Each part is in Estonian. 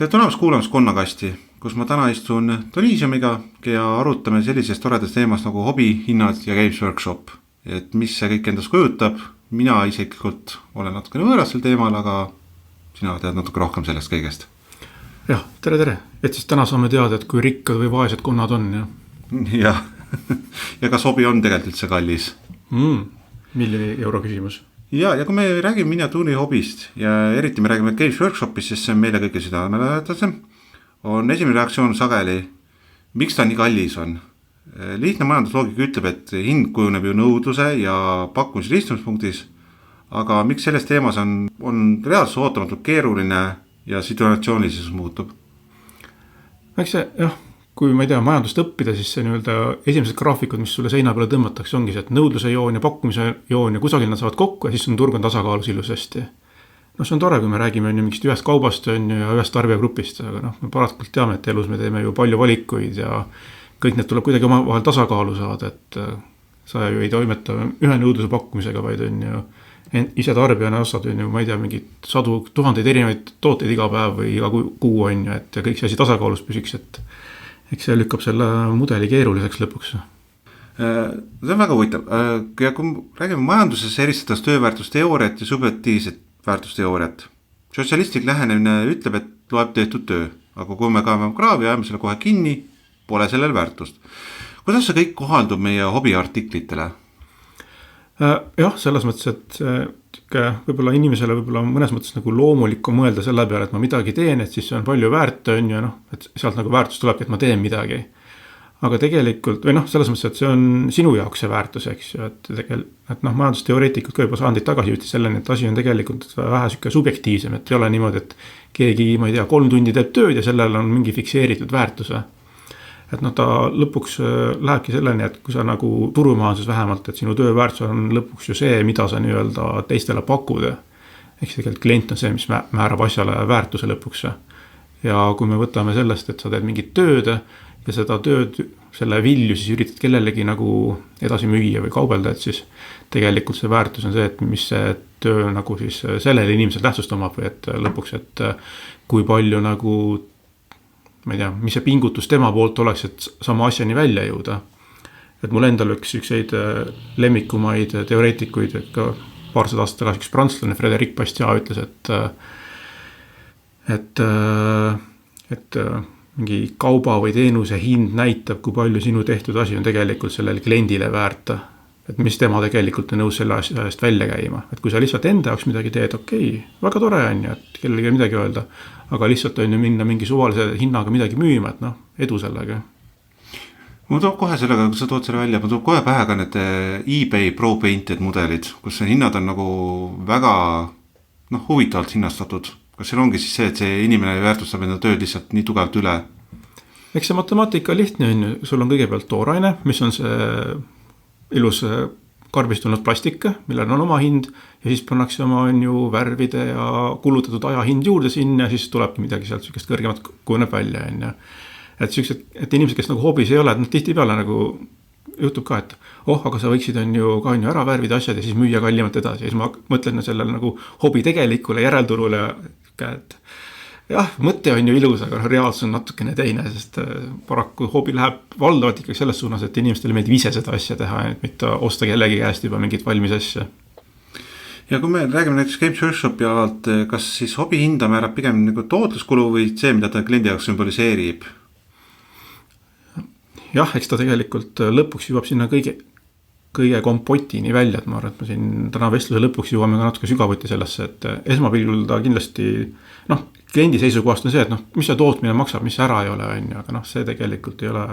Tere tulemast kuulamast Konnakasti, kus ma täna istun Doniisiumiga ja arutame sellisest toredast teemast nagu hobihinnad ja Games Workshop. Et mis see kõik endast kujutab, mina isiklikult olen natukene võõras sel teemal, aga sina tead natuke rohkem sellest kõigest. Jah, tere. Et siis täna saame teada, et kui rikkad või vaesed konnad on. Jah, ja kas hobi on tegelikult üldse kallis? Miljoni euro küsimus. Ja kui me räägime miniatuuri hobist ja eriti me räägime Games Workshopist, siis see on meile kõige südamelähedasem, on esimene reaktsioon sageli, miks ta nii kallis on. Lihtne majandusloogika ütleb, et hind kujuneb ju nõudluse ja pakkumise listumispunktis, aga miks selles teemas on reaalsus ootamatult keeruline ja situatsioonilisus muutub? Eks see, jah, kui ma ei tea majandust õppida, siis see esimesed graafikud, mis sulle seina peale tõmmatakse, ongi see, et nõudluse joon ja pakkumise joon ja kusagil nad saavad kokku ja siis on turg on tasakaalus ilusasti. See on tore, kui me räägime mingist ühest kaubast ja ühest tarbijagrupist, aga me paratakult teame, et elus me teeme ju palju valikuid ja kõik need tuleb kuidagi omavahel tasakaalu saada, et sa ju ei toimeta ühe nõudluse pakkumisega, vaid on ju ise tarbijana ostad, ma ei tea, mingid sadu, tuhandeid erinevaid tooteid iga päev või iga kuu on ju, et kõik see asi tasakaalus püsiks, et eks see lükkab selle mudeli keeruliseks lõpuks. See on väga huvitav. Ja kui räägime majanduses eristades tööväärtusteooriat ja subjektiivset väärtusteooriat. Sotsialistlik lähenemine ütleb, et loeb tehtud töö, aga kui me kaeme kraavi ja ajame selle kohe kinni, pole sellel väärtust. Kuidas see kõik kohaldub meie hobiartiklitele? Jah, selles mõttes, et võib-olla inimesele mõnes mõttes nagu loomulikku mõelda selle peale, et ma midagi teen, et siis see on palju väärt, et sealt nagu väärtus tulebki, et ma teen midagi. Aga tegelikult, või selles mõttes, et see on sinu jaoks see väärtus, eks ju, et majandusteoreetikud ka juba saandid tagasi jõuti selleni, et asi on tegelikult vähe süke subjektiivsem, et ei ole niimoodi, et keegi, ma ei tea, 3 tundi teeb tööd ja sellel on mingi fikseeritud väärtuse. Et ta lõpuks lähebki selleni, et kui sa nagu turumajanduses vähemalt, et sinu tööväärtus on lõpuks ju see, mida sa teistele pakud. Eks tegelikult klient on see, mis määrab asjale väärtuse lõpuks. Ja kui me võtame sellest, et sa teed mingit tööd ja seda tööd, selle vilju siis üritad kellelegi nagu edasi müüa või kaubelda, et siis tegelikult see väärtus on see, et mis see töö nagu siis sellele inimesel tähtsust omab või et lõpuks, et kui palju nagu ma ei tea, mis see pingutus tema poolt oleks, et sama asjani välja jõuda. Et mul endal ükseid lemmikumaid teoreetikuid, et ka paarsada aastat tagasi üks prantslane Frédéric Bastiat ütles, et mingi kauba või teenuse hind näitab, kui palju sinu tehtud asi on tegelikult sellele kliendile väärt. Et mis tema tegelikult on nõus selle asja eest välja käima. Et kui sa lihtsalt enda jaoks midagi teed, väga tore on ju, et kellelegi midagi öelda, aga lihtsalt on ju minna mingi suvalise hinnaga midagi müüma, et edu sellega. Mul tuleb kohe sellega, kui sa tood selle välja, mul tuleb kohe pähe ka need eBay Pro-Painted mudelid, kus hinnad on nagu väga huvitavalt hinnastatud. Kas seal ongi siis see, et see inimene väärtustab enda tööd lihtsalt nii tugevalt üle? Eks see matemaatika lihtne on ju, sul on kõigepealt tooraine, mis on see ilus karbistunud plastik, millel on oma hind ja siis pannakse oma värvide ja kulutatud aja hind juurde sinna ja siis tulebki midagi sealt sükest kõrgemat kujuneb välja. Et inimesed, kes nagu hobis ei ole, et tihti peale nagu juhtub ka, et aga sa võiksid ka ära värvida asjad ja siis müüa kallimalt edasi. Ja siis ma mõtlen sellele nagu hobi tegelikule järelturule, et jah, mõte on ju ilus, aga reaalsus on natukene teine, sest paraku hobi läheb valdavalt ikkagi selles suunas, et inimestele meeldib ise seda asja teha, et mitte osta kellegi käest juba mingit valmis asja. Ja kui me räägime näiteks Games Workshopi alalt, kas siis hobi hinda määrab pigem nagu tootluskulu või see, mida ta kliendi jaoks sümboliseerib? Jah, eks ta tegelikult lõpuks jõuab sinna kõige kompotini välja, et ma arvan, et me siin täna vestluse lõpuks jõuame ka natuke sügavuti sellesse, et esmapilgul ta kindlasti, kliendi seisukohast on see, et mis see tootmine maksab, mis ära ei ole, aga see tegelikult ei ole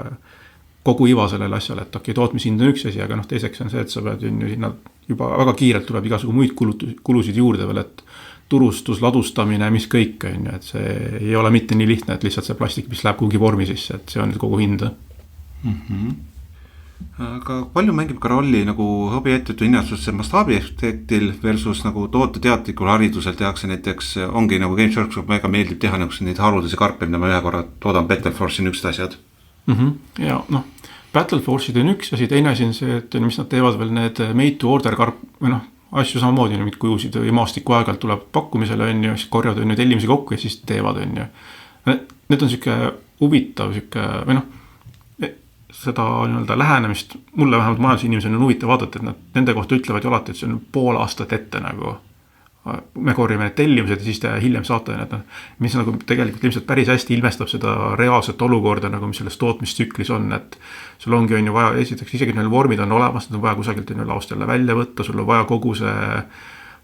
kogu iva sellele asjale, et tootmishind on üks asi, aga teiseks on see, et sa pead sinna juba väga kiirelt tuleb igasugu muid kulusid juurde veel, et turustus, ladustamine, mis kõik on, et see ei ole mitte nii lihtne, et lihtsalt see plastik, mis läheb kuhugi vormi sisse, et see on kogu hind. Aga palju mängib ka rolli nagu hobiettevõtte hinnastuse mastaabiefektil versus nagu tooteteadlikul haridusel tehakse näiteks, ongi nagu Games Workshop väga meeldib teha nagu neid haruldasi karpe, mida ma ühe korra toodan Battleforce'i on üks asjad. Ja Battleforce'id on üks asi, teine asi on see, et mis nad teevad veel need made to order karp või asju samamoodi, mingid kujusid või maastiku aegalt tuleb pakkumisele, siis korjavad tellimisi kokku ja siis teevad. Need on siuke huvitav siuke või noh, seda nii-öelda lähenemist mulle vähemalt majandusinimesena on huvitav vaadata, et nad nende kohta ütlevad ju alati, et see on pool aastat ette nagu me korjame need tellimused ja siis te hiljem saate, et noh, mis nagu tegelikult ilmselt päris hästi ilmestab seda reaalset olukorda nagu, mis selles tootmistsüklis on, et sul ongi on ju vaja, esiteks isegi neil vormid on olemas, need on vaja kusagilt laost jälle välja võtta, sul on vaja kogu see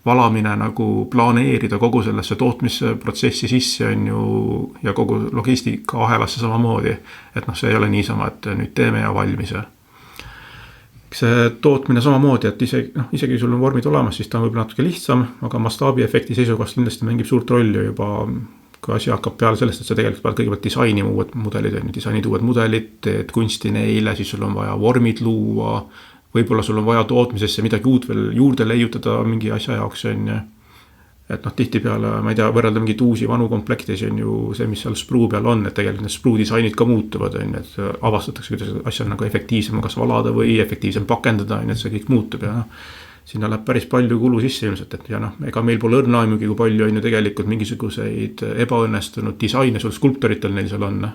valamine nagu planeerida kogu sellesse tootmisprotsessi sisse on ju ja kogu logistika ahelasse samamoodi. Et noh, see ei ole niisama, et nüüd teeme ja valmis. See tootmine samamoodi, et isegi sul on vormid olemas, siis ta on võib-olla natuke lihtsam, aga mastaabi efekti seisukohast kindlasti mängib suurt rolli juba, kui asi hakkab peale sellest, et sa tegelikult pead kõigepealt disainima uued mudelid, disainid uued mudelid, teed kunsti neile, siis sul on vaja vormid luua, võib-olla sul on vaja tootmisesse midagi uut veel juurde leiutada mingi asja jaoks on ju. Et noh, tihti peale, ma ei tea, võrrelda mingit uusi vanu komplektis on ju see, mis seal spruu peal on, et tegelikult need spruu disainid ka muutuvad on, et avastatakse, kuidas asja on nagu efektiivsem kas valada või efektiivsem pakendada, et see kõik muutub ja noh, sinna läheb päris palju kulu sisse ilmselt, et ja noh, ega meil pole õrna aimugi, kui palju on ju tegelikult mingisuguseid ebaõnnestunud disaine sul skulptoritel neil seal on.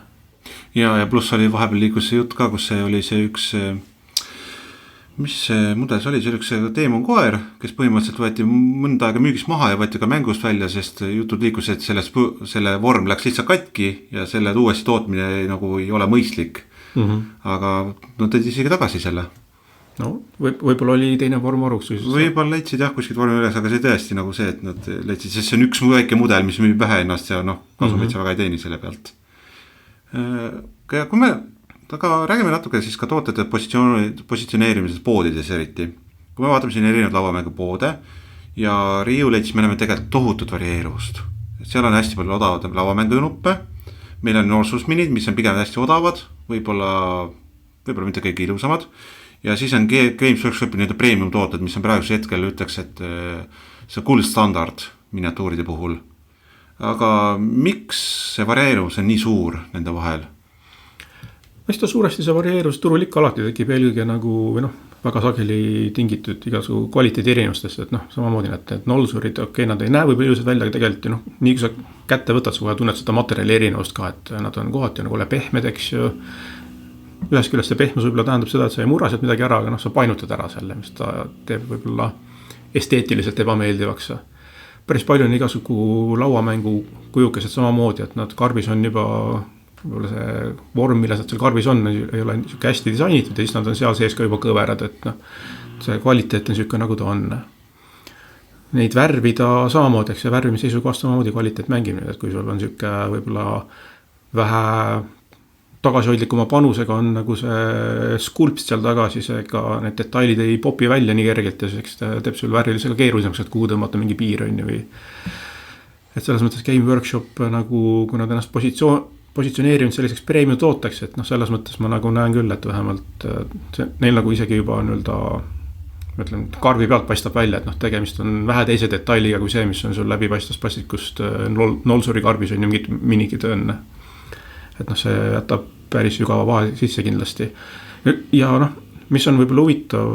Ja pluss oli vahepeal liikus see jutt ka, kus see oli see üks mis see mudel see oli, see oli üks Demon koer, kes põhimõtteliselt võeti mõnda aega müügist maha ja võeti ka mängust välja, sest jutud liikus, et selle vorm läks lihtsalt katki ja selle uuesti tootmine nagu ei ole mõistlik. Aga nad tõid isegi tagasi selle. No võib-olla oli teine vorm varuks. Võib-olla leidsid jah kuskilt vormi üles, aga see tõesti nagu see, et nad leidsid, sest see on üks väike mudel, mis müüb vähe ennast ja noh, kasumit see väga ei teeni selle pealt. Kui me aga räägime natuke siis ka tootete positsioneerimisest poodides eriti. Kui me vaatame siin erinevad lauamängu poode ja riiuleid, siis me näeme tegelikult tohutut varieeruvust. Seal on hästi palju odavad lauamängu nuppe. Meil on noorsusminid, mis on pigem hästi odavad, võib-olla mitte kõige ilusamad. Ja siis on Games Workshopi nii-öelda premium tooted, mis on praeguse hetkel ütleks, et see gold standard miniatuuride puhul. Aga miks see varieeruvus on nii suur nende vahel? Mõista suuresti see varieerus turul ikka alati tekib eelkõige nagu või noh, väga sageli tingitud igasugu kvaliteedi erinevustest, et noh, samamoodi need nolsurid, okei, nad ei näe võib ilusad välja, aga tegelikult ju noh, nii kui sa kätte võtad, sa tunned seda materjali erinevust ka, et nad on kohati nagu pehmed, eks ju. Ühest küljest see pehmus võib-olla tähendab seda, et sa ei murra sealt midagi ära, aga noh, sa painutad ära selle, mis ta teeb võib-olla esteetiliselt ebameeldivaks. Päris palju on igasugu lauamängu kujukesed samamoodi, et nad karbis on juba võib-olla see vorm, milles nad seal karbis on, ei ole hästi disainitud ja siis nad on seal sees ka juba kõverad, et noh, see kvaliteet on siuke nagu ta on. Neid värvida samamoodi, eks see värvimise seisukohast samamoodi kvaliteet mängib, et kui sul on siuke võib-olla vähe tagasihoidlikuma panusega on nagu see skulpt seal taga, siis ega need detailid ei popi välja nii kergelt ja siis teeb sul värvilisega keerulisemaks, et kuhu tõmmata mingi piir on ju või. Et selles mõttes Game Workshop nagu, kui nad ennast positsioneerinud selliseks premium tooteks, et noh, selles mõttes ma nagu näen küll, et vähemalt see, neil nagu isegi juba nii-öelda ma ütlen, karvi pealt paistab välja, et noh, tegemist on vähe teise detailiga kui see, mis on sul läbipaistvast plastikust nolsuri karbis on ju mingid minikid on. Et noh, see jätab päris sügava vahe sisse kindlasti. Ja noh, mis on võib-olla huvitav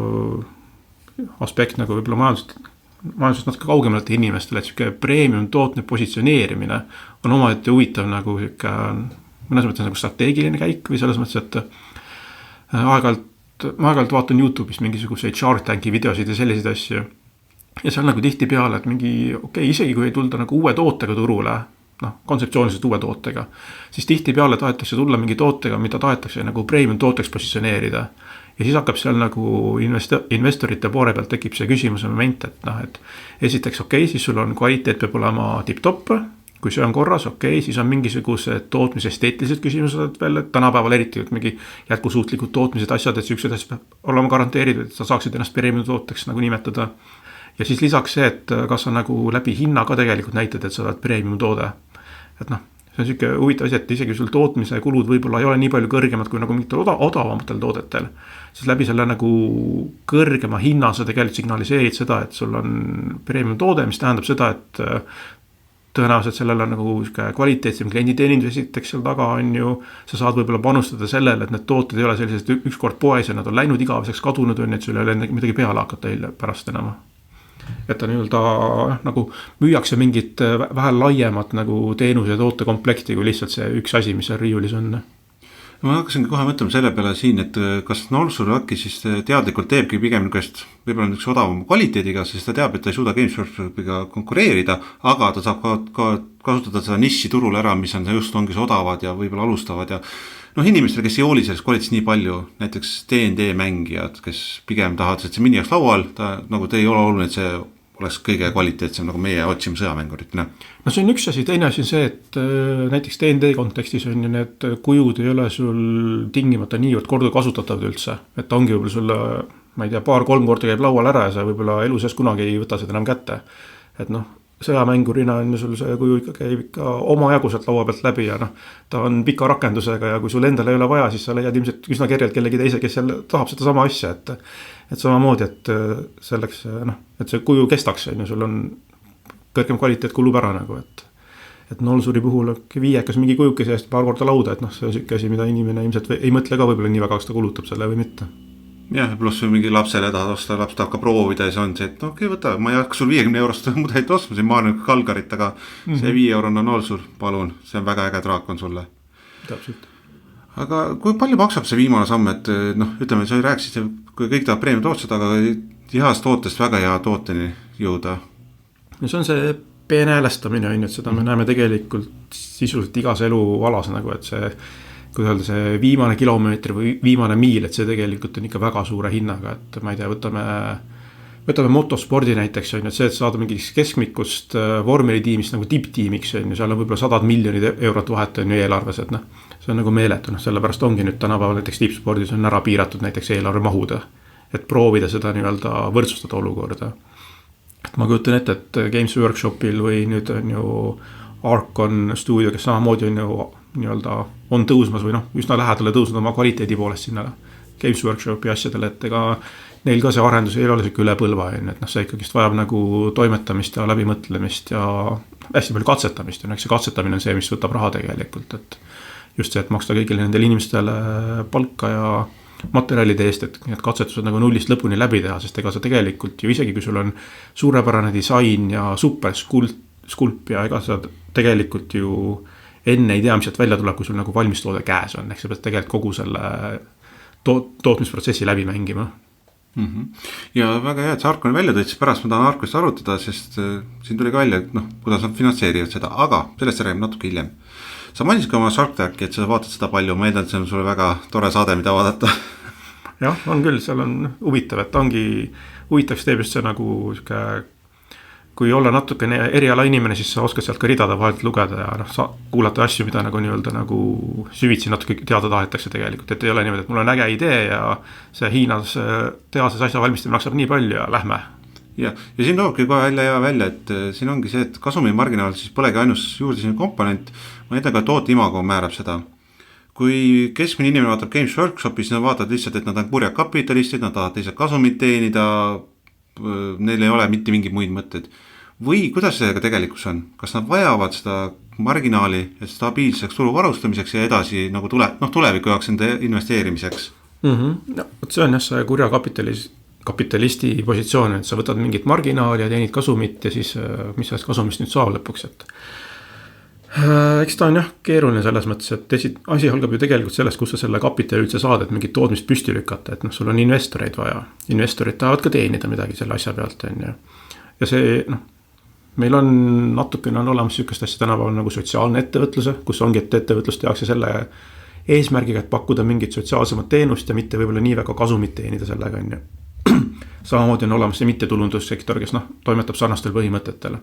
aspekt nagu võib-olla majandusest natuke kaugemalt inimestele, et siuke premium tootne positsioneerimine on omaette huvitav nagu siuke mõnes mõttes nagu strateegiline käik või selles mõttes, et ma aeg-ajalt vaatan YouTube'is mingisuguseid Shark Tanki videosid ja selliseid asju ja seal nagu tihti peale, et mingi isegi kui ei tulda nagu uue tootega turule, noh, kontseptsiooniliselt uue tootega, siis tihti peale tahetakse tulla mingi tootega, mida tahetakse nagu premium tooteks positsioneerida. Ja siis hakkab seal nagu investorite poole pealt tekib see küsimuse moment, et noh, et esiteks siis sul on kvaliteet peab olema tip-top, kui see on korras, siis on mingisugused tootmise esteetilised küsimused veel, et tänapäeval eriti mingi jätkusuutlikud tootmised asjad, et siuksed asjad peab olema garanteeritud, et sa saaksid ennast premium tooteks nagu nimetada. Ja siis lisaks see, et kas sa nagu läbi hinna ka tegelikult näitad, et sa oled premium toode. Et noh, see on siuke huvitav asi, et isegi sul tootmise kulud võib-olla ei ole nii palju kõrgemad kui nagu mingitel odavamatel toodetel. Siis läbi selle nagu kõrgema hinna sa tegelikult signaliseerid seda, et sul on premium toode, mis tähendab seda, et tõenäoliselt sellele nagu kvaliteetsem klienditeenindus esiteks seal taga on ju, sa saad võib-olla panustada sellele, et need tooted ei ole sellised ükskord poes ja nad on läinud igaveseks kadunud on, et sul ei ole midagi peale hakata pärast enam. et ta nii-öelda nagu müüakse mingit vähe laiemat nagu teenuse ja tootekomplekti kui lihtsalt see üks asi, mis seal riiulis on. Ma hakkasingi kohe mõtlema selle peale siin, et kas Nolsur äkki siis teadlikult teebki pigem niisugust võib-olla üks odavama kvaliteediga, sest ta teab, et ta ei suuda Games Workshopiga konkureerida, aga ta saab ka kasutada seda niši turul ära, mis on just ongi odavad ja võib-olla alustavad ja inimestel, kes ei hooli sellest kvalitist nii palju, näiteks D&D mängijad, kes pigem tahavad, et see mini jääks laual, ta nagu te ei ole oluline, et see oleks kõige kvaliteetsem nagu meie otsime sõjamängurit. No see on üks asi, teine asi on see, et näiteks D&D kontekstis on ju need kujud ei ole sul tingimata niivõrd kordukasutatavad üldse. Et ongi võib-olla sulle, ma ei tea, 2-3 korda käib laual ära ja sa võib-olla elu sees kunagi ei võta seda enam kätte. Et sõjamängurina on ju sul see kuju ikka käib ikka oma jagu sealt laua pealt läbi ja ta on pika rakendusega ja kui sul endal ei ole vaja, siis sa leiad ilmselt üsna kerjalt kellegi teise, kes jälle tahab seda sama asja, et samamoodi, et selleks, et see kuju kestaks, sul on kõrgem kvaliteet kulub ära nagu, et Nolsuri puhul viiekas mingi kujukese eest paar korda lauda, et see on siuke asi, mida inimene ilmselt ei mõtle ka võib-olla nii väga, kas ta kulutab selle või mitte. Jah, pluss mingi lapsele tahad osta, laps tahab ka proovida ja see on see, et okei, võta, ma ei hakka sul 50 eurost mudelit ostma, siin ma olen Kalgarit, aga see 5 eurona Nolsur, palun, see on väga äge draakon sulle. Täpselt. Aga kui palju maksab see viimane samm, et ütleme, sa rääkisid, kui kõik tahab preemiat otsida, aga heast tootest väga hea tooteni jõuda? No see on see peenhäälestamine, et seda me näeme tegelikult sisuliselt igas elualas, nagu, et see, kui öelda, see viimane kilomeeter või viimane miil, et see tegelikult on ikka väga suure hinnaga, et ma ei tea, võtame motospordi näiteks, et see, et saada mingis keskmikust vormelitiimist nagu tipptiimiks, seal on võib-olla 100 miljonid eurot vahet on ju eelarves, et see on nagu meeletu, sellepärast ongi nüüd tänapäeval näiteks tippspordis on ära piiratud näiteks eelarve mahuda, et proovida seda nii-öelda võrdsustada olukorda. Et ma kujutan ette, et Games Workshopil või nüüd on ju Arkon stuudio, kes samamoodi on ju nii-öelda on tõusmas või üsna lähedale tõusnud oma kvaliteedi poolest sinna Games Workshopi asjadele, et ega neil ka see arendus ei ole siuke üle põlva, et see ikkagist vajab nagu toimetamist ja läbimõtlemist ja hästi palju katsetamist. Eks see katsetamine on see, mis võtab raha tegelikult, et just see, et maksta kõigile nendele inimestele palka ja materjalide eest, et need katsetused nagu nullist lõpuni läbi teha, sest ega sa tegelikult ju isegi, kui sul on suurepärane disain ja super skulp ja ega sa tegelikult ju enne ei tea, mis sealt välja tuleb, kui sul nagu valmistoode käes on, ehk sa pead tegelikult kogu selle tootmisprotsessi läbi mängima. Ja väga hea, et see Arkoni välja tõid, pärast ma tahan Arkonist arutada, sest siin tuli ka välja, et kuidas nad finantseerivad seda, aga sellest räägime natuke hiljem. Sa mainisid ka oma Shark Tanki, et sa vaatad seda palju, ma eeldan, et see on sulle väga tore saade, mida vaadata. Jah, on küll, seal on huvitav, et ongi huvitavaks teeb just see nagu kui olla natuke eriala inimene, siis sa oskad sealt ka ridade vahelt lugeda ja kuulata asju, mida nagu nii-öelda nagu süvitsi natuke teada tahetakse tegelikult, et ei ole niimoodi, et mul on äge idee ja see Hiinas tehases asja valmistamine maksab nii palju ja lähme. Ja siin toobki kohe välja, et siin ongi see, et kasumi marginaal siis polegi ainus juurde siin komponent, ma näitan ka toote imago määrab seda. Kui keskmine inimene vaatab Games Workshopi, siis nad vaatavad lihtsalt, et nad on purjad kapitalistid, nad tahavad teised kasumit teenida, neil ei ole mitte mingeid muid mõtteid. Või kuidas sellega tegelikkus on? Kas nad vajavad seda marginaali stabiilseks turu varustamiseks ja edasi nagu tuleviku jaoks enda investeerimiseks? See on jah see kurja kapitalisti positsioon, et sa võtad mingit marginaali ja teenid kasumit ja siis mis sellest kasumist nüüd saab lõpuks, et eks ta on jah keeruline selles mõttes, et asi algab ju tegelikult sellest, kus sa selle kapitali üldse saad, et mingit toodmist püsti lükata, et sul on investoreid vaja. Investorid tahavad ka teenida midagi selle asja pealt, ja see, meil on natukene on olemas sükest asja tänapäeval nagu sotsiaalne ettevõtluse, kus ongi, et ettevõtlus tehakse selle eesmärgiga, et pakkuda mingit sotsiaalsemat teenust ja mitte võib-olla nii väga kasumit teenida sellega, Samamoodi on olemas see mittetulundussektor, kes toimetab sarnastel põhimõtetele.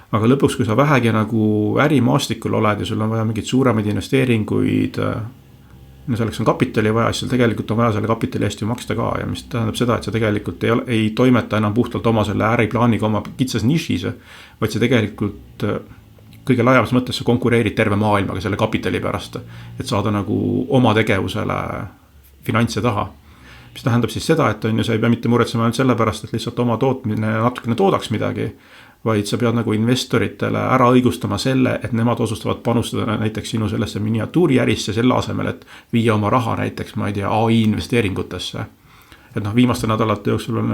Aga lõpuks, kui sa vähegi nagu ärimaastikul oled ja sul on vaja mingid suuremaid investeeringuid, selleks on kapitali vaja, siis tegelikult on vaja selle kapitali eest ju maksta ka ja mis tähendab seda, et sa tegelikult ei toimeta enam puhtalt oma selle äriplaaniga oma kitsas nišis, vaid see tegelikult kõige laiemas mõttes sa konkureerid terve maailmaga selle kapitali pärast, et saada nagu oma tegevusele finantse taha. Mis tähendab siis seda, et sa ei pea mitte muretsema ainult selle pärast, et lihtsalt oma tootmine natukene toodaks midagi, vaid sa pead nagu investoritele ära õigustama selle, et nemad otsustavad panustada näiteks sinu sellesse miniatuuriärisse selle asemel, et viia oma raha näiteks, ma ei tea, AI investeeringutesse. Et viimaste nädalate jooksul on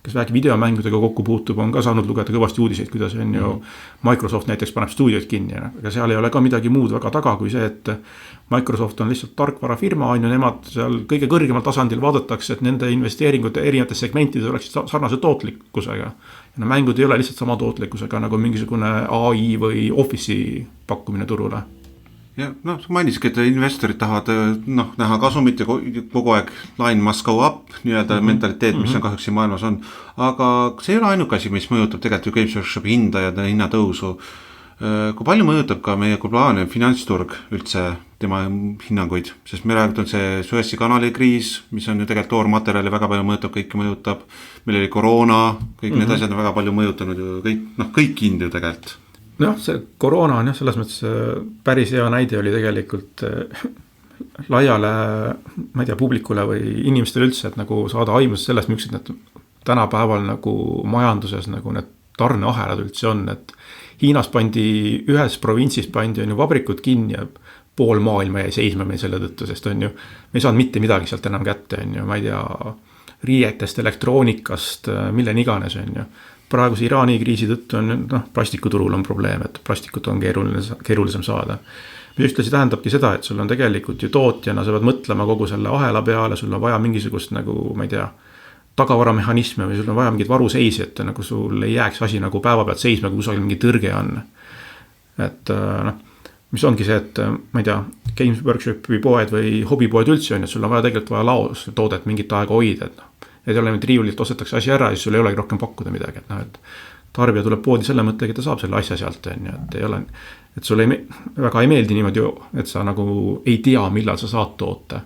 kes vähegi videomängudega kokku puutub, on ka saanud lugeda kõvasti uudiseid, kuidas on ju Microsoft näiteks paneb stuudioid kinni. Aga seal ei ole ka midagi muud väga taga kui see, et Microsoft on lihtsalt tarkvarafirma, on ju, nemad seal kõige kõrgemal tasandil vaadatakse, et nende investeeringud erinevates segmentides oleksid sarnase tootlikkusega. Ja mängud ei ole lihtsalt sama tootlikkusega nagu mingisugune AI või Office'i pakkumine turule. Ja sa mainiski, et investorid tahavad näha kasumit ja kogu aeg line must go up mentaliteet, mis on kahjuks siin maailmas on. Aga see ei ole ainuke asi, mis mõjutab tegelikult ju Games Workshopi hinda ja hinnatõusu. Kui palju mõjutab ka meie globaalne finantsturg üldse tema hinnanguid, sest me räägitud see Suessi kanali kriis, mis on ju tegelikult toormaterjali väga palju mõjutab, kõike mõjutab. Meil oli koroona, kõik need asjad on väga palju mõjutanud ju kõik hindu tegelikult. See koroona on selles mõttes päris hea näide oli tegelikult laiale, ma ei tea, publikule või inimestele üldse, et nagu saada aimus sellest, miks need tänapäeval nagu majanduses nagu need tarneahelad üldse on, et Hiinas pandi ühes provintsis on ju vabrikud kinni ja pool maailma jäi seisma meil selle tõttu, sest on ju, me ei saanud mitte midagi sealt enam kätte, on ju, ma ei tea, riietest, elektroonikast, millen iganes, on ju. Praeguse Iraani kriisi tõttu on, plastikuturul on probleem, et plastikut on keerulisem saada. Mis ühtlasi tähendabki seda, et sul on tegelikult ju tootjana, sa pead mõtlema kogu selle ahela peale, sul on vaja mingisugust nagu, ma ei tea, tagavaramehhanisme või sul on vaja mingit varuseisi, et nagu sul ei jääks asi nagu päeva pealt seisma, kui kusagil mingi tõrge on. Et mis ongi see, et ma ei tea, Games Workshopi poed või hobipoed üldse on, et sul on vaja tegelikult vaja laos toodet mingit aega hoida, et ei ole nüüd riiulilt ostetakse asi ära ja siis sul ei olegi rohkem pakkuda midagi, et tarbija tuleb poodi selle mõttega, et ta saab selle asja sealt, et ei ole, et sulle väga ei meeldi niimoodi, et sa nagu ei tea, millal sa saad toote.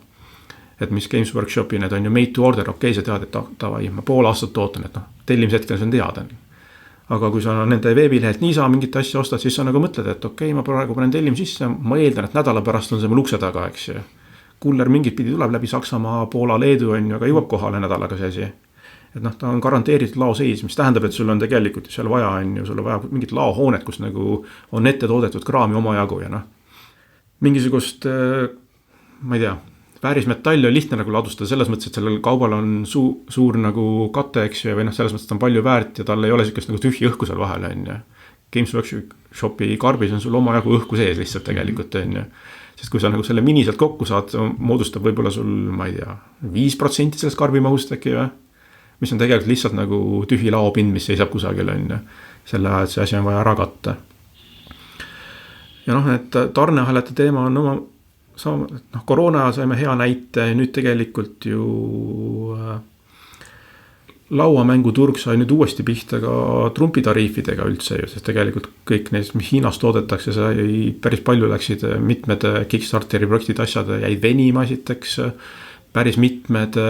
Et mis Games Workshopi, need on ju made to order, okei, sa tead, et tavai, ma pool aastat tootan, et tellimishetkel see on teada. Aga kui sa nende veebilehelt nii saa mingit asja ostad, siis sa nagu mõtled, et okei, ma praegu panen tellim sisse, ma eeldan, et nädala pärast on see mul ukse taga, eks ju. Kuller mingit pidi tuleb läbi Saksamaa, Poola, Leedu on ju, aga jõuab kohale nädalaga see asi. Et ta on garanteeritud laoseis, mis tähendab, et sul on tegelikult seal vaja on ju, sul on vaja mingit laohoonet, kus nagu on ette toodetud kraami omajagu ja mingisugust, ma ei tea, väärismetalli on lihtne nagu ladustada selles mõttes, et sellel kaubal on suur nagu kate, eks ju, või selles mõttes, et on palju väärt ja tal ei ole sellist nagu tühji õhku seal vahel on ju. Games Workshopi karbis on sul omajagu õhku sees lihtsalt tegelikult on ju. Sest kui sa nagu selle mini sealt kokku saad, moodustab võib-olla sul, ma ei tea, 5% sellest karbimahust äkki või, mis on tegelikult lihtsalt nagu tühi laopind, mis seisab kusagil on ju. Selle ajal see asi on vaja ära katta. Ja et tarneahelate teema on oma koroona saime hea näite, nüüd tegelikult ju lauamänguturg sai nüüd uuesti pihta ka trumpitariifidega üldse ju, sest tegelikult kõik neist, mis Hiinas toodetakse, sai päris palju läksid mitmed Kickstarteri projektid asjad jäid venima esiteks, päris mitmed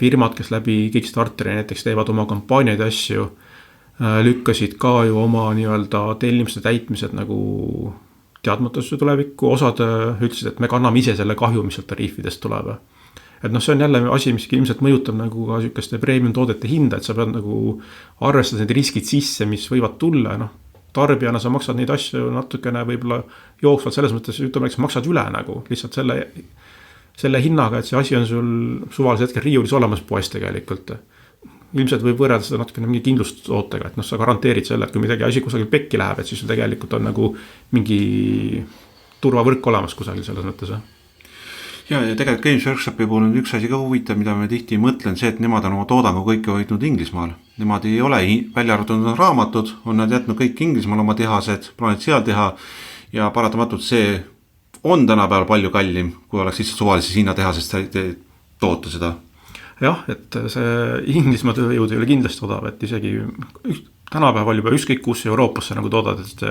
firmad, kes läbi Kickstarteri näiteks teevad oma kampaaniaid asju, lükkasid ka ju oma nii-öelda tellimuste täitmised nagu teadmatusse tulevikku, osad ütlesid, et me kanname ise selle kahju, mis sealt tariifidest tuleb. Et see on jälle asi, mis ilmselt mõjutab nagu ka sükeste premium toodete hinda, et sa pead nagu arvestada need riskid sisse, mis võivad tulla. Tarbijana sa maksad neid asju natukene võib-olla jooksvalt selles mõttes, ütleme, et sa maksad üle nagu lihtsalt selle hinnaga, et see asi on sul suvalise hetkel riiulis olemas poes tegelikult. Ilmselt võib võrrelda seda natukene mingi kindlustootega, et sa garanteerid selle, et kui midagi asi kusagil pekki läheb, et siis sul tegelikult on nagu mingi turvavõrk olemas kusagil selles mõttes. Ja tegelikult Games Workshopi puhul on üks asi ka huvitav, mida me tihti mõtlen, see, et nemad on oma toodangu kõike hoidnud Inglismaal. Nemad ei ole välja arvatud raamatud, on nad jätnud kõik Inglismaal oma tehased, plaanid seal teha ja paratamatult see on tänapäeval palju kallim, kui oleks lihtsalt suvalises Hiina tehasest toota seda. Jah, et see Inglismaa tööjõud ei ole kindlasti odav, et isegi tänapäeval juba ükskõik kus Euroopasse nagu toodad, et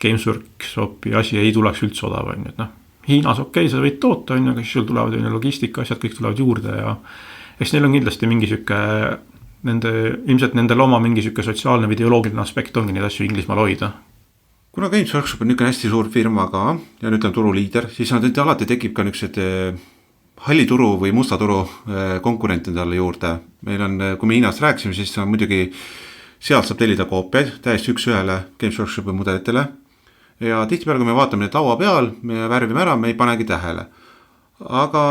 Games Workshopi asi ei tuleks üldse odav, et Hiinas okei, sa võid toota, aga siis sul tulevad logistika asjad, kõik tulevad juurde ja eks neil on kindlasti mingi süke, ilmselt nendel oma mingi süke sotsiaalne või ideoloogiline aspekt ongi neid asju Inglismaal hoida. Kuna Games Workshop on niisugune hästi suur firma ka ja nüüd on turuliider, siis alati tekib ka niisugused hallituru või mustaturu konkurente talle juurde. Meil on, kui me Hiinast rääksime, siis on muidugi sealt saab tellida koopiaid täiesti üks ühele Games Workshopi mudelitele. Ja tihtipeale, kui me vaatame need laua peal, me värvime ära, me ei panegi tähele. Aga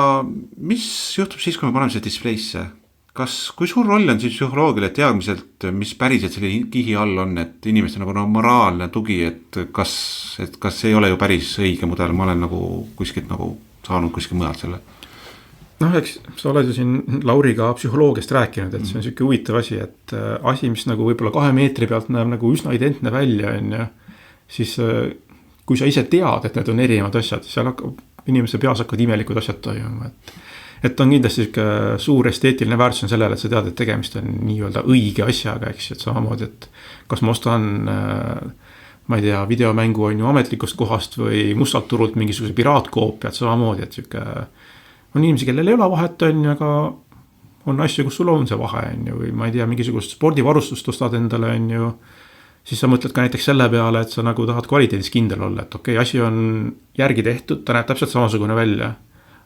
mis juhtub siis, kui me paneme see displaysse? kui suur roll on siis psühholoogil, et teadmiselt, mis päriselt selle kihi all on, et inimeste nagu moraalne tugi, et kas ei ole ju päris õige mudel, ma olen nagu kuskilt nagu saanud kuskil mujalt selle. Noh, eks sa oled ju siin Lauriga psühholoogiast rääkinud, et see on selline huvitav asi, et asi, mis nagu võib-olla 2 meetri pealt näeb nagu üsna identne välja, on ju, siis kui sa ise tead, et need on erinevad asjad, siis seal inimese peas hakkavad imelikud asjad toimuma, et on kindlasti suur esteetiline väärtus on sellele, et sa tead, et tegemist on nii-öelda õige asjaga, eks, et samamoodi, et kas ma ostan, ma ei tea, videomängu on ju ametlikust kohast või mustalt turult mingisuguse piraatkoopiat, samamoodi, et on inimesi, kellel ei ole vahet, on ju, aga on asju, kus sul on see vahe, on ju, või ma ei tea, mingisugust spordivarustust ostad endale, on ju, siis sa mõtled ka näiteks selle peale, et sa nagu tahad kvaliteedis kindel olla, et okei, asi on järgi tehtud, ta näeb täpselt samasugune välja,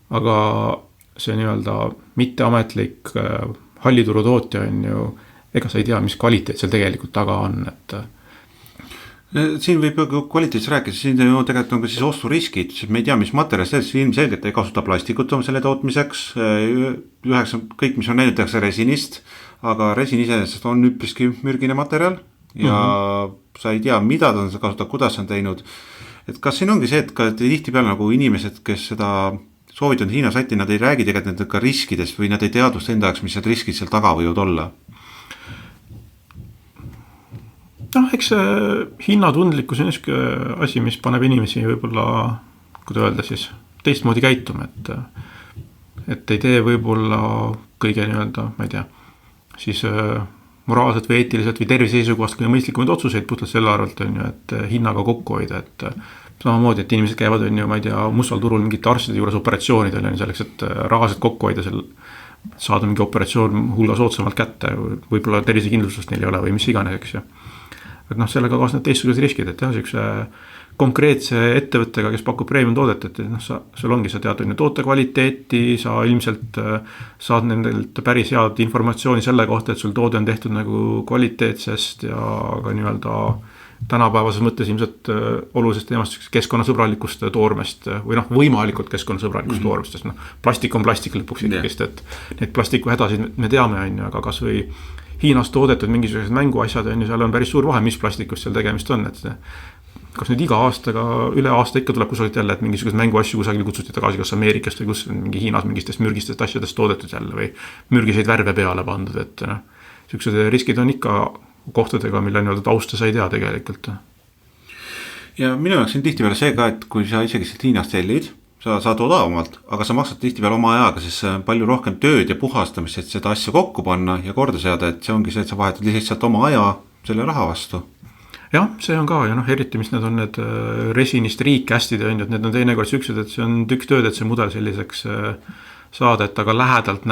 aga see nii-öelda mitteametlik hallituru tootja on ju, ega sa ei tea, mis kvaliteet seal tegelikult taga on, et siin võib ju kvaliteedis rääkida, siin ju tegelikult on ka siis osturiskid, sest me ei tea, mis materjalist, ilmselgelt ei kasuta plastikut selle tootmiseks, kõik, mis on näinud, tehakse resinist, aga resin iseenesest on üpriski mürgine materjal ja sa ei tea, mida ta on kasutab, kuidas on teinud, et kas siin ongi see, et ka tihtipeale nagu inimesed, kes seda soovitanud Hiina sati, nad ei räägi tegelikult nende ka riskidest või nad ei teadvusta enda jaoks, mis need riskid seal taga võivad olla? Noh, eks see hinnatundlikkus on niisugune asi, mis paneb inimesi võib-olla, kuidas öelda siis, teistmoodi käituma, et ei tee võib-olla kõige nii-öelda, ma ei tea, siis moraalselt või eetiliselt või tervise seisukohast kõige mõistlikumaid otsuseid puhtalt selle arvelt on ju, et hinnaga kokku hoida, et samamoodi, et inimesed käivad on ju, ma ei tea, mustal turul mingite arstide juures operatsioonidel on selleks, et rahaselt kokku hoida seal, saada mingi operatsioon hulga soodsamalt kätte, võib-olla tervisekindlustust neil ei ole või mis iganes, eks ju. Et noh, sellega kaasnevad teistsugused riskid, et jah, sellise konkreetse ettevõttega, kes pakub premium toodet, et noh, sul ongi, sa tead on ju toote kvaliteeti, sa ilmselt saad nendelt päris head informatsiooni selle kohta, et sul toode on tehtud nagu kvaliteetsest ja ka nii-öelda tänapäevases mõttes ilmselt olulisest teemast keskkonnasõbralikust toormest või noh, võimalikult keskkonnasõbralikust toormest, sest noh, plastik on plastik lõpuks ikkagist, et need plastiku hädasid me teame, on ju, aga kas või Hiinas toodetud mingisugused mänguasjad on ju, seal on päris suur vahe, mis plastikust seal tegemist on, et kas nüüd iga aastaga, üle aasta ikka tuleb kusagilt jälle, et mingisugused mänguasju kusagil kutsuti tagasi, kas Ameerikast või kus mingi Hiinas mingistest mürgistest asjadest toodetud jälle või mürgiseid värve peale pandud, et noh, sellised riskid on ikka kohtadega, mille nii-öelda tausta sa ei tea tegelikult. Ja minu jaoks on tihtipeale see ka, et kui sa isegi siit Hiinast tellid, sa saad odavamalt, aga sa maksad tihtipeale oma ajaga, siis palju rohkem tööd ja puhastamist, et seda asja kokku panna ja korda seada, et see ongi see, et sa vahetad lihtsalt oma aja selle raha vastu. Jah, see on ka ja noh, eriti mis need on need resinist riikkästid on ju, et need on teinekord siuksed, et see on tükk tööd, et see mudel selliseks saada, et aga lähedalt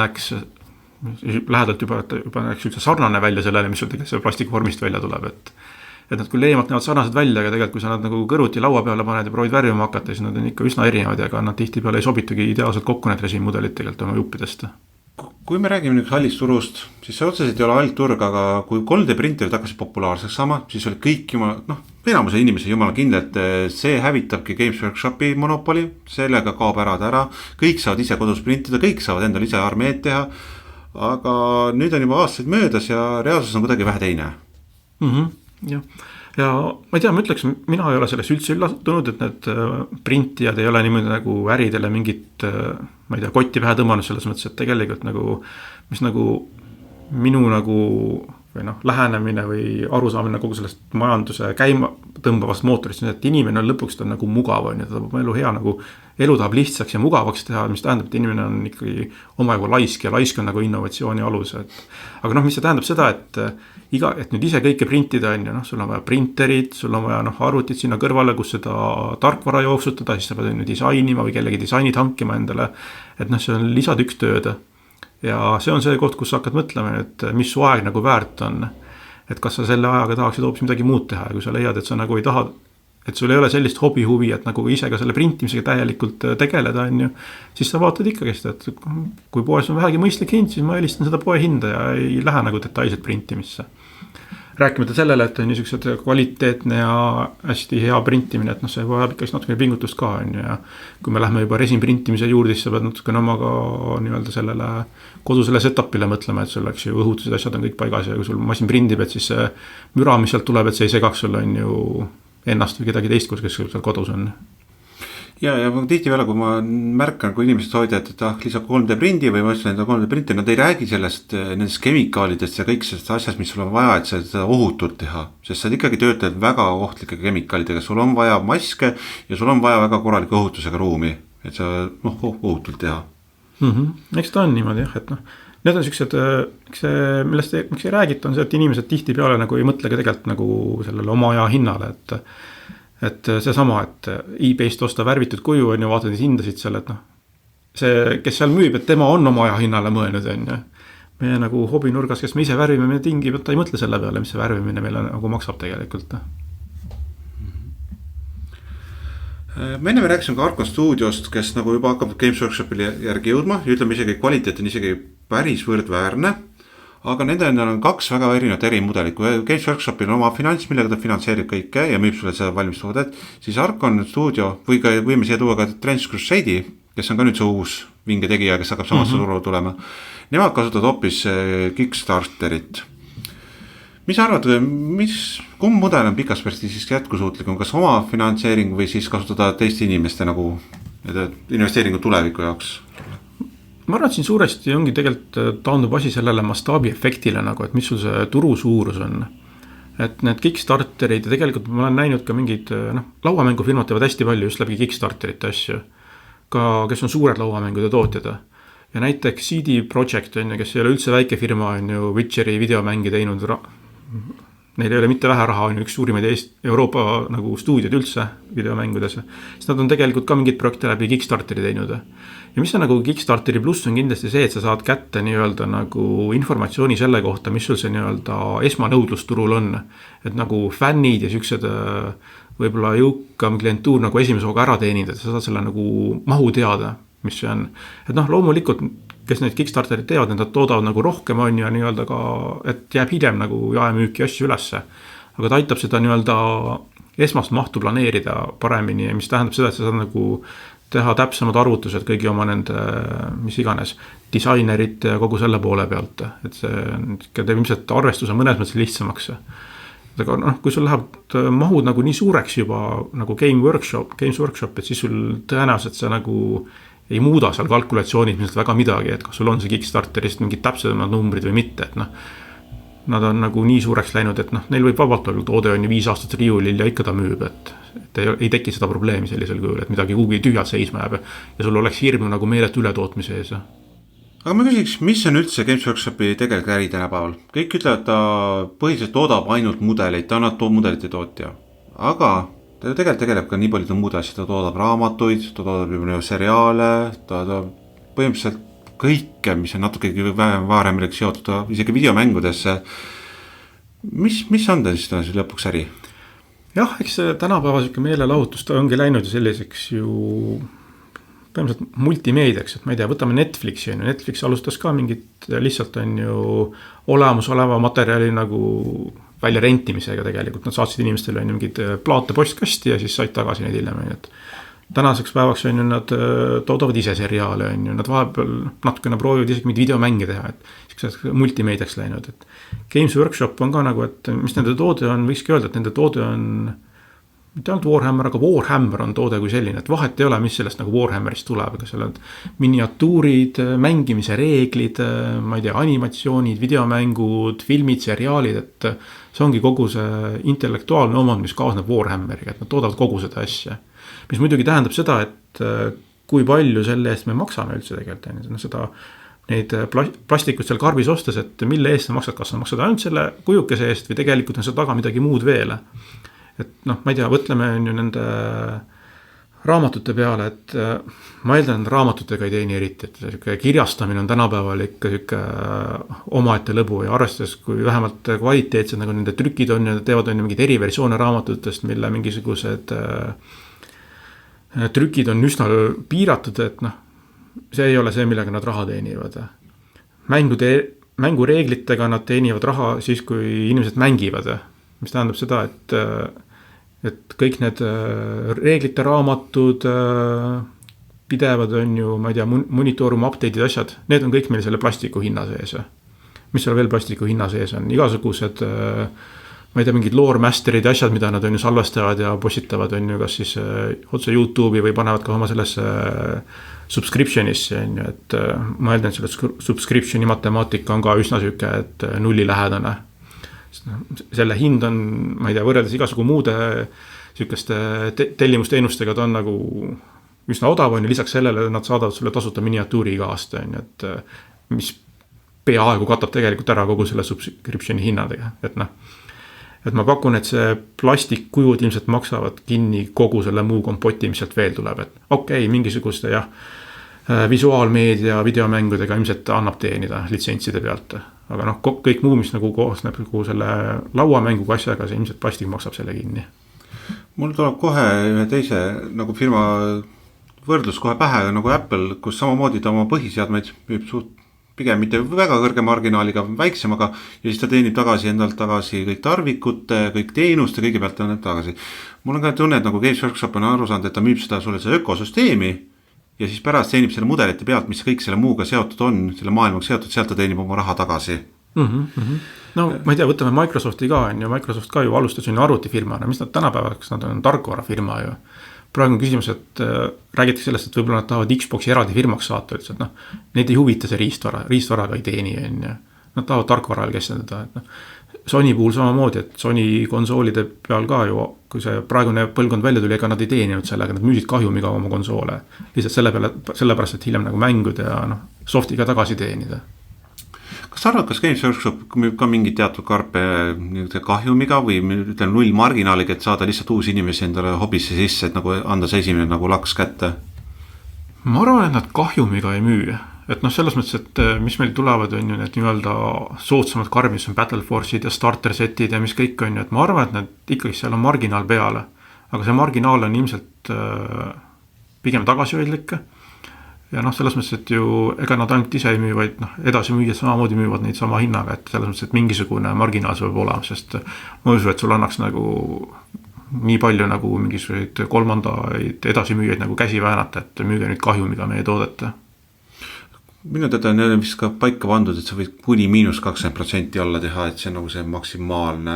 juba näeks üldse sarnane välja sellele, mis sul tegelikult plastikvormist välja tuleb, et nad küll leemalt näevad sarnased välja, aga tegelikult kui sa nad nagu kõrvuti laua peale paned ja proovid värvima hakata, siis nad on ikka üsna erinevad ja nad tihtipeale ei sobitugi ideaalselt kokku need resinmudelid tegelikult oma juppidest. Kui me räägime nüüd hallist turust, siis see otseselt ei ole halb turg, aga kui 3D printerid hakkasid populaarseks saama, siis oli kõik enamuse inimesi jumala kindlalt, see hävitabki Games Workshopi monopoli, sellega kaob ära, kõik saavad ise kodus printida, kõik saavad endale ise armeed teha, aga nüüd on juba aastaid möödas ja reaalsus on kuidagi vähe teine. Jah. Ja ma ei tea, ma ütleks, mina ei ole sellest üldse üllatunud, et need printijad ei ole niimoodi nagu äridele mingit, ma ei tea, kotti pähe tõmmanud selles mõttes, et tegelikult nagu, mis nagu minu nagu või noh, lähenemine või arusaamine kogu sellest majanduse käima tõmbavast mootorist, et inimene on lõpuks ta nagu mugav, on ju, ta tahab elu hea nagu, elu tahab lihtsaks ja mugavaks teha, mis tähendab, et inimene on ikkagi omajagu laisk ja laisk on nagu innovatsiooni alus, aga noh, mis see tähendab seda, et nüüd ise kõike printida on ju, noh, sul on vaja printerid, sul on vaja noh, arvutit sinna kõrvale, kus seda tarkvara jooksutada, siis sa pead disainima või kellegi disainid hankima endale, et noh, see on lisatükk tööd. Ja see on see koht, kus sa hakkad mõtlema, et mis su aeg nagu väärt on, et kas sa selle ajaga tahaksid hoopis midagi muud teha ja kui sa leiad, et sa nagu ei taha, et sul ei ole sellist hobi, et nagu ise ka selle printimisega täielikult tegeleda on ju, siis sa vaatad ikkagist, et kui poes on vähegi mõistlik hind, siis ma eelistan seda poe hinda ja ei lähe nagu detailselt printimisse. rääkimata sellele, et on niisugused kvaliteetne ja hästi hea printimine, et noh, see vajab ikkagi natukene pingutust ka on ju ja kui me lähme juba resin printimise juurde, siis sa pead natukene omaga nii-öelda sellele kodusele setupile mõtlema, et sul oleks ju õhutused, asjad on kõik paigas ja kui sul masin prindib, et siis see müra, mis sealt tuleb, et see ei segaks sul on ju ennast või kedagi teist, kes seal kodus on. Ja tihtipeale, kui ma märkan, kui inimesed soovivad, et lisa 3D prindi või ma ütlen enda 3D printi, nad ei räägi nendest kemikaalidest ja kõik sellest asjast, mis sul on vaja, et seda ohutult teha. Sest sa ikkagi töötad väga ohtlike kemikaalidega, sul on vaja maske ja sul on vaja väga korraliku ohutusega ruumi, et sa ohutult teha. Eks ta on niimoodi jah, et noh, need on siuksed, millest miks ei räägita, on see, et inimesed tihtipeale nagu ei mõtlegi tegelikult nagu sellele oma aja hinnale, et seesama, et eBayst osta värvitud kuju on ju, vaatad neid hindasid seal, et noh, see, kes seal müüb, et tema on oma aja hinnale mõelnud, on ju. Meie nagu hobinurgas, kes me ise värvime, me tingimata ei mõtle selle peale, mis see värvimine meile nagu maksab tegelikult. Me enne rääkisime ka Arkon Studiost, kes nagu juba hakkab Games Workshopile järgi jõudma ja ütleme isegi kvaliteet on isegi päris võrdväärne. Aga nendel on kaks väga erinevat ärimudelit, kui Games Workshopil on oma finants, millega ta finantseerib kõike ja müüb sulle seda valmis toodet, siis Arkon Studio või ka võime siia tuua ka Trends Crusade'i, kes on ka nüüd see uus vinge tegija, kes hakkab samasse turule tulema. Nemad kasutavad hoopis Kickstarterit. Mis arvad, kumb mudel on pikas perspektiivis jätkusuutlikum, kas oma finantseering või siis kasutada teiste inimeste nagu investeeringu tuleviku jaoks? Ma arvan, et siin suuresti ongi tegelikult taandub asi sellele mastaabi efektile nagu, et mis sul see turu suurus on. Et need Kickstarterid ja tegelikult ma olen näinud ka mingid, lauamängufirmad teevad hästi palju just läbi Kickstarterite asju. Ka kes on suured lauamängude tootjad. Ja näiteks CD Projekt on ju, kes ei ole üldse väike firma on ju Witcheri videomängi teinud. Neil ei ole mitte vähe raha, on ju üks suurimaid Euroopa nagu stuudiod üldse videomängudes. Siis nad on tegelikult ka mingid projekte läbi Kickstarteri teinud. Ja mis on nagu Kickstarteri pluss on kindlasti see, et sa saad kätte nii-öelda nagu informatsiooni selle kohta, mis sul see nii-öelda esmanõudlusturul on. Et nagu fännid ja siuksed võib-olla jõukam klientuur nagu esimese hooga ära teenida, et sa saad selle nagu mahu teada, mis see on. Et loomulikult, kes neid Kickstarterid teevad, nad toodavad nagu rohkem on ja nii-öelda ka, et jääb hiljem nagu jaemüüki asju ülesse. Aga ta aitab seda nii-öelda esmast mahtu planeerida paremini, mis tähendab seda, et sa saad nagu teha täpsemad arvutused kõigi oma nende, mis iganes, disainerite ja kogu selle poole pealt. Et see teeb ilmselt arvestuse mõnes mõttes lihtsamaks. Aga kui sul läheb mahud nagu nii suureks juba nagu Games Workshop, et siis sul tõenäoliselt see nagu ei muuda seal kalkulatsioonid ilmselt väga midagi, et kas sul on see Kickstarterist mingid täpsemad numbrid või mitte, et nad on nagu nii suureks läinud, et neil võib vabalt olla toode on ju 5 aastat riiulil ja ikka ta müüb, et ei teki seda probleemi sellisel kujul, et midagi kuhugi tühjalt seisma jääb ja sul oleks hirmu nagu meeletu ületootmise ees. Aga ma küsiks, mis on üldse Games Workshopi tegelikult äri tänapäeval? Kõik ütlevad, ta põhiliselt toodab ainult mudeleid, ta on mudelite tootja. Aga ta tegelikult tegeleb ka nii palju muude asja, ta toodab raamatuid, ta toodab juba seriaale, ta põhimõtteliselt kõike, mis on natuke varem seotud, isegi videomängudesse. Mis on ta siis lõpuks äri? Jah, eks tänapäeva siuke meelelahutus ta ongi läinud ju selliseks ju põhimõtteliselt multimeediaks, et ma ei tea, võtame Netflixi on ju, Netflix alustas ka mingit lihtsalt on ju olemasoleva materjali nagu välja rentimisega tegelikult, nad saatsid inimestele on ju mingid plaate postkasti ja siis said tagasi neid hiljem, et tänaseks päevaks on ju nad toodavad ise seriaale on ju, nad vahepeal natukene proovivad isegi mingid videomänge teha, et multimeediaks läinud, et Games Workshop on ka nagu, et mis nende toode on, võikski öelda, et nende toode on mitte ainult Warhammer, aga Warhammer on toode kui selline, et vahet ei ole, mis sellest nagu Warhammerist tuleb, aga seal on miniatuurid, mängimise reeglid, ma ei tea, animatsioonid, videomängud, filmid, seriaalid, et see ongi kogu see intellektuaalne omand, mis kaasneb Warhammeriga, et nad toodavad kogu seda asja. Mis muidugi tähendab seda, et kui palju selle eest me maksame üldse tegelikult, seda neid plastikut seal karbis ostes, et mille eest sa maksad, kas sa maksad ainult selle kujukese eest või tegelikult on seal taga midagi muud veel. Et ma ei tea, võtleme ju nende raamatute peale, et ma eeldan, et raamatutega ei teeni eriti, et kirjastamine on tänapäeval ikka omaette lõbu ja arvestades, kui vähemalt kvaliteetsed nagu nende trükid on ja teevad on mingid eriversioone raamatutest, mille mingisugused trükid on üsna piiratud, et see ei ole see, millega nad raha teenivad. Mängude mängureeglitega nad teenivad raha siis, kui inimesed mängivad. Mis tähendab seda, et kõik need reeglite raamatud, pidevad on ju, ma ei tea, monitoorum update'id asjad, need on kõik meil selle plastiku hinna sees. Mis seal veel plastiku hinna sees on? Igasugused, ma ei tea, mingid lore masterid ja asjad, mida nad on ju salvestavad ja postitavad on ju kas siis otse YouTube'i või panevad ka oma sellesse subscriptionisse on ju, et ma eeldan, et selle subscriptioni matemaatika on ka üsna süke, et nullilähedane. Selle hind on, ma ei tea, võrreldes igasugu muude sükeste tellimusteenustega, ta on nagu üsna odav on ja lisaks sellele nad saadavad sulle tasuta miniatuuri iga aasta, et mis peaaegu katab tegelikult ära kogu selle subscriptioni hinnadega, et ma pakun, et see plastikkujud ilmselt maksavad kinni kogu selle muu kompoti, mis sealt veel tuleb, et okei, mingisuguste visuaalmeedia videomängudega ilmselt annab teenida litsentside pealt, aga kõik muu, mis nagu koosneb selle lauamänguga asjaga, see ilmselt plastik maksab selle kinni. Mul tuleb kohe ühe teise nagu firma võrdlus kohe pähe nagu Apple, kus samamoodi ta oma põhiseadmeid müüb suht pigem mitte väga kõrge marginaaliga, väiksemaga ja siis ta teenib endalt tagasi kõik tarvikute, kõik teenuste, kõige pealt on tagasi. Mul on ka tunne, et nagu Games Workshop on aru saanud, et ta müüb seda sulle see ökosüsteemi ja siis pärast teenib selle mudelite pealt, mis kõik selle muuga seotud on, selle maailmaga seotud, sealt ta teenib oma raha tagasi. No ma ei tea, võtame Microsofti ka on ju, Microsoft ka ju alustas arvutifirmana, mis nad tänapäevaks, nad on tarkvarafirma ju. Praegu on küsimus, et räägitakse sellest, et võib-olla nad tahavad Xboxi eraldi firmaks saata, et neid ei huvita see riistvaraga ei teeni. Nad tahavad tarkvarale keskenduda. Sony puhul samamoodi, et Sony konsoolide peal ka ju, kui see praegune põlvkond välja tuli, ega nad ei teeninud sellega, nad müüsid kahjumiga oma konsoole. Lihtsalt sellepärast, et hiljem nagu mängud ja softiga tagasi teenida. Kas sa arvad, kas Games Workshop müüb ka mingi teatud karpe kahjumiga või null marginaaliga, et saada lihtsalt uusi inimesi endale hobisse sisse, et nagu anda see esimene nagu laks kätte? Ma arvan, et nad kahjumiga ei müü. Et selles mõttes, et mis meil tulevad on ju need nii-öelda soodsamad karbid, mis on Battle Force'id ja starter setid ja mis kõik on ju, et ma arvan, et need ikkagi seal on marginaal peale. Aga see marginaal on ilmselt pigem tagasihoidlik. Ja selles mõttes, et ju ega nad ainult ise ei müü, vaid edasi müüjad samamoodi müüvad neid sama hinnaga, et selles mõttes, et mingisugune marginaal võib olema, sest ma usu, et sul annaks nagu nii palju nagu mingisuguseid kolmandaid edasimüüjaid nagu käsi väänata, et müüge nüüd kahjumiga meie toodete. Minu teada on vist ka paika pandud, et sa võid kuni -20% alla teha, et see on nagu see maksimaalne.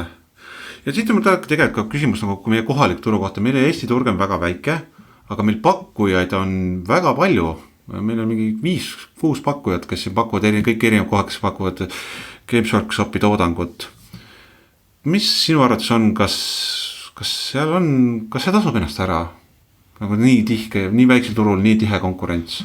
Ja siit on tegelikult küsimus nagu meie kohalik turu kohta. Meil Eesti turg on väga väike, aga meil pakkujaid on väga palju. Meil on mingi 5-6 pakkujad, kes pakuvad kõik erinevad kohad, kes pakuvad Games Workshopi toodangut. Mis sinu arvates on, kas see tasub ennast ära? Nagu nii tihke, nii väiksel turul, nii tihe konkurents?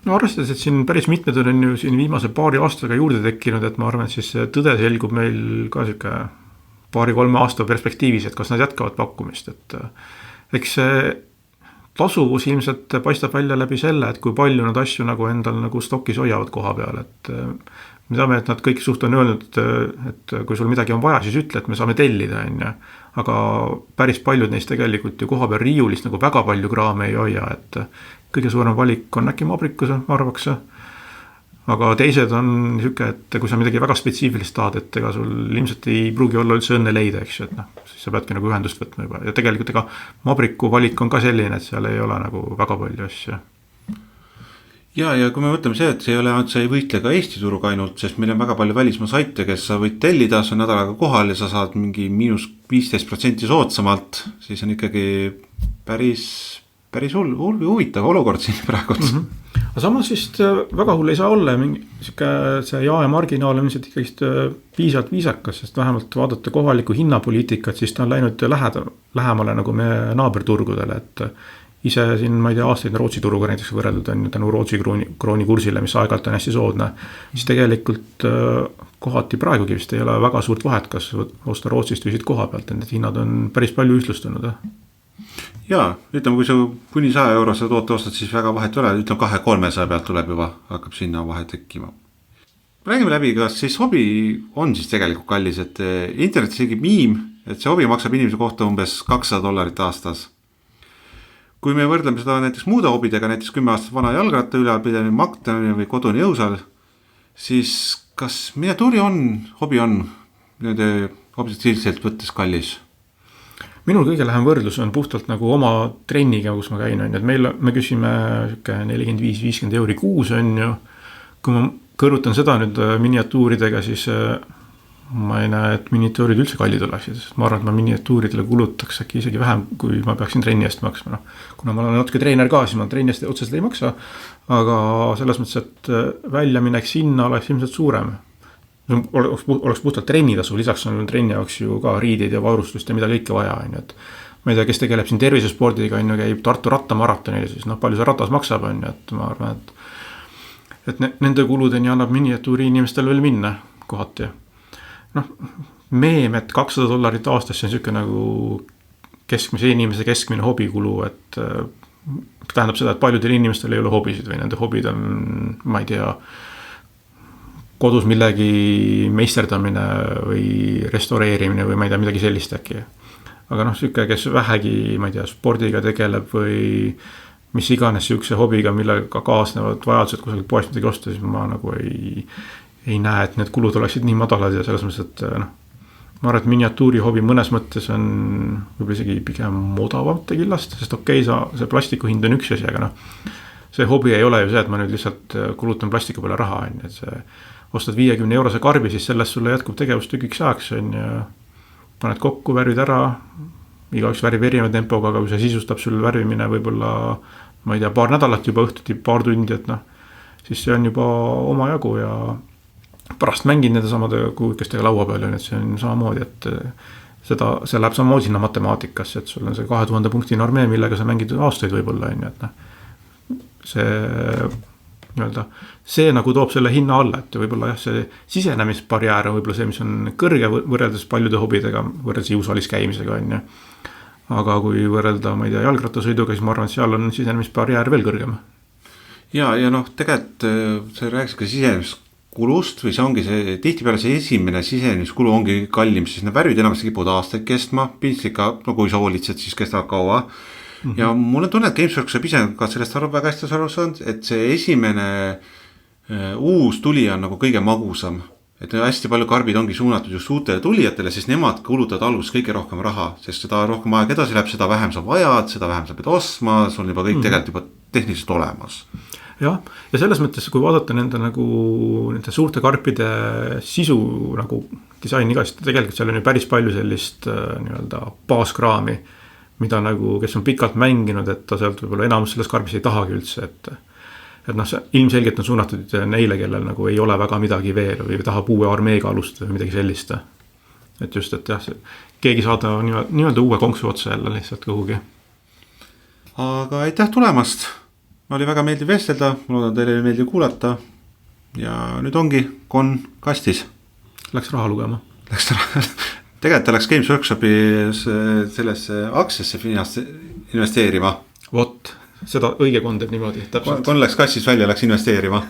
No arvestades, et siin päris mitmed on ju siin viimase paari aastaga juurde tekkinud, et ma arvan, et siis tõde selgub meil ka siuke 2-3 aasta perspektiivis, et kas nad jätkavad pakkumist, et eks see tasuvus ilmselt paistab välja läbi selle, et kui palju nad asju nagu endal nagu stokis hoiavad koha peal, et me teame, et nad kõik suht on öelnud, et kui sul midagi on vaja, siis ütle, et me saame tellida, aga päris paljud neist tegelikult ju koha peal riiulist nagu väga palju kraame ei hoia, et kõige suurem valik on äkki Mabrikus, arvaks. Aga teised on niisugune, et kui sa midagi väga spetsiifilist tahad, et ega sul ilmselt ei pruugi olla üldse õnne leida, eks ju, et siis sa peadki nagu ühendust võtma juba. Ja tegelikult ega Mabriku valik on ka selline, et seal ei ole nagu väga palju asju. Ja kui me mõtleme see, et see ei ole, et sa ei võitle ka Eesti turuga ainult, sest meil on väga palju välismaa saite, kes sa võid tellida, sa on nädalaga kohal ja sa saad mingi -15% soodsamalt, siis on ikkagi päris huvitav olukord siin praegu. Aga samas vist väga hull ei saa olla, see jae marginaal on ilmselt ikkagi piisavalt viisakas, sest vähemalt vaadata kohalikku hinnapoliitikat, siis ta on läinud lähemale nagu meie naaberturgudele, et ise siin, ma ei tea, aastaid Rootsi turuga näiteks võrreldud on tänu Rootsi krooni kursile, mis aegalt on hästi soodne, siis tegelikult kohati praegugi vist ei ole väga suurt vahet, kas osta Rootsist või siit koha pealt, et need hinnad on päris palju ühtlustunud. Jaa, ütleme, kui sa kuni 100 euro seda toote ostad, siis väga vahet ei ole, ütleme 200-300 pealt tuleb juba, hakkab sinna vahe tekkima. Räägime läbi, kas siis hobi on siis tegelikult kallis, et internetis isegi miim, et see hobi maksab inimese kohta umbes $200 aastas. Kui me võrdleme seda näiteks muude hobidega, näiteks 10 aastat vana jalgratta ülalpidamine, maktamine või kodune jõusal, siis kas miniatuuri hobi on nende objektiivselt võttes kallis? Minul kõige lähem võrdlus on puhtalt nagu oma trenniga, kus ma käin, on ju, et me küsime 45-50 euri kuus, on ju. Kui ma kõrvutan seda nüüd miniatuuridega, siis ma ei näe, et miniatuurid üldse kallid oleksid. Ma arvan, et ma miniatuuridele kulutaks äkki isegi vähem, kui ma peaksin trenni eest maksma. Kuna ma olen natuke treener ka, siis ma trenni eest otseselt ei maksa, aga selles mõttes, et väljaminek sinna oleks ilmselt suurem. Oleks puhtalt trennitasu, lisaks on trenni jaoks ju ka riidid ja varustust ja mida kõike vaja on. Et ma ei tea, kes tegeleb siin tervisespordiga, on ju, käib Tartu rattamaratonil, siis palju see ratas maksab, on ju, et ma arvan, et nende kuludeni annab miniatuuri inimestel veel minna kohati. Meem, et $200 aastas, see on siuke nagu keskmise inimese keskmine hobikulu, et tähendab seda, et paljudel inimestel ei ole hobisid või nende hobid on, ma ei tea, kodus millegi meisterdamine või restaureerimine või ma ei tea, midagi sellist äkki. Aga siuke, kes vähegi, ma ei tea, spordiga tegeleb või mis iganes siukse hobiga, millega kaasnevad vajadused kusagil poest midagi osta, siis ma nagu ei näe, et need kulud oleksid nii madalad ja selles mõttes, et ma arvan, et miniatuuri hobi mõnes mõttes on võib-olla isegi pigem odavamate killast, sest see plastiku hind on üks asi, aga see hobi ei ole ju see, et ma nüüd lihtsalt kulutan plastiku peale raha, et see ostad 50 eurose karbi, siis sellest sulle jätkub tegevust tükiks ajaks, paned kokku, värvid ära, igaüks värvib erineva tempoga, aga kui see sisustab sul värvimine võib-olla, ma ei tea, paar nädalat juba õhtuti, paar tundi, et siis see on juba omajagu ja pärast mängin nende samade kuukestega laua peal, et see on samamoodi, et see läheb samamoodi sinna matemaatikasse, et sul on see 2000 punkti armee, millega sa mängid aastaid võib-olla, et see nagu toob selle hinna alla, et võib-olla jah, see sisenemisbarjäär on võib-olla see, mis on kõrge võrreldes paljude hobidega, võrreldes jõusaalis käimisega, on ju. Aga kui võrrelda, ma ei tea, jalgrattasõiduga, siis ma arvan, et seal on sisenemisbarjäär veel kõrgem. Ja tegelikult see rääkis ka sisenemiskulust või see ongi see, tihtipeale see esimene sisemiskulu ongi kallim, siis need värvid enamasti kipuvad aastaid kestma, pintsika, kui sa hoolitsed, siis kestab kaua. Ja mulle tunne, et Games Workshop ise ka sellest väga hästi aru saanud, et see esimene uus tulija on nagu kõige magusam. Et hästi palju karbid ongi suunatud just uutele tulijatele, siis nemad kulutavad alguses kõige rohkem raha, sest seda rohkem aeg edasi läheb, seda vähem sa vajad, seda vähem sa pead ostma, sul on juba kõik tegelikult juba tehniliselt olemas. Ja selles mõttes, kui vaadata nende suurte karpide sisu nagu disaini ka, siis tegelikult seal on ju päris palju sellist nii-öelda baaskraami, mida nagu, kes on pikalt mänginud, et ta sealt võib-olla enamus selles karbis ei tahagi üldse, et see ilmselgelt on suunatud neile, kellel nagu ei ole väga midagi veel või tahab uue armeega alustada või midagi sellist. Et just, et jah, keegi saada nii-öelda uue konksu otsa jälle lihtsalt kuhugi. Aga aitäh tulemast! Oli väga meeldiv vestelda, ma loodan teile meeldiv kuulata ja nüüd ongi kon kastis. Läks raha lugema. Tegelikult läks Games Workshopi sellesse aktsiasse investeerima. Vot, seda õige kon teeb niimoodi. Kon läks kastis välja, läks investeerima.